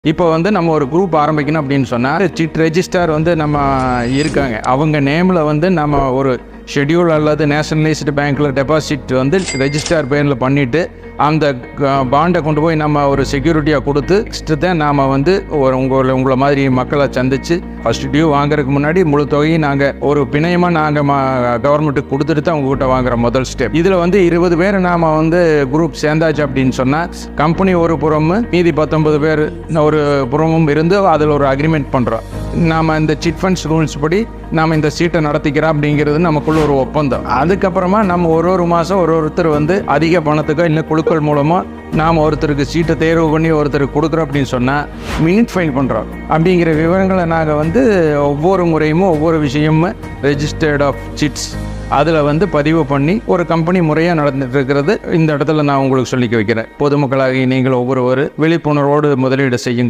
இப்போ வந்து நம்ம ஒரு குரூப் ஆரம்பிக்கணும் அப்படின்னு சொன்னால் சிட் ரெஜிஸ்டார் வந்து நம்ம இருக்காங்க. அவங்க நேமில் வந்து நம்ம ஒரு ஷெட்யூல் அல்லது நேஷனலைஸ்டு பேங்க்கில் டெபாசிட் வந்து ரெஜிஸ்டார் பேரில் பண்ணிவிட்டு அந்த பாண்டை கொண்டு போய் நம்ம ஒரு செக்யூரிட்டியாக கொடுத்து நெக்ஸ்ட்டு தான் நாம் வந்து ஒரு உங்களை மாதிரி மக்களை சந்தித்து ஃபஸ்ட் டியூ வாங்குறதுக்கு முன்னாடி முழு தொகையும் நாங்கள் ஒரு பிணையமாக நாங்கள் கவர்மெண்ட்டுக்கு கொடுத்துட்டு தான் உங்கள்கிட்ட வாங்குகிற முதல் ஸ்டெப். இதில் வந்து 20 பேர் நாம் வந்து குரூப் சேர்ந்தாச்சு அப்படின்னு சொன்னால் கம்பெனி ஒரு புறமும் மீதி 19 பேர் ஒரு புறமும் இருந்து அதில் ஒரு அக்ரிமெண்ட் பண்ணுறோம். நாம் இந்த சிட் ஃபண்ட்ஸ் ரூல்ஸ் படி நாம் இந்த சீட்டை நடத்திக்கிறோம் அப்படிங்கிறது நமக்குள்ள ஒரு ஒப்பந்தம். அதுக்கப்புறமா நம்ம ஒரு மாதம் ஒருத்தர் வந்து அதிக பணத்துக்கோ இல்லை குழுக்கள் மூலமாக நாம் ஒருத்தருக்கு சீட்டை தேர்வு பண்ணி ஒருத்தருக்கு கொடுக்குறோம் அப்படின்னு சொன்னால் மினிட் ஃபைல் பண்ணுறோம். அப்படிங்கிற விவரங்களை நாங்கள் வந்து ஒவ்வொரு முறையும் ஒவ்வொரு விஷயமும் ரெஜிஸ்டர்ட் ஆஃப் சிட்ஸ் அதில் வந்து பதிவு பண்ணி ஒரு கம்பெனி முறையாக நடந்துட்டு இருக்கிறது இந்த இடத்துல நான் உங்களுக்கு சொல்லிக்க வைக்கிறேன். பொதுமக்களாகி நீங்கள் ஒவ்வொருவர் விழிப்புணர்வோடு முதலீடு செய்யுங்கள்.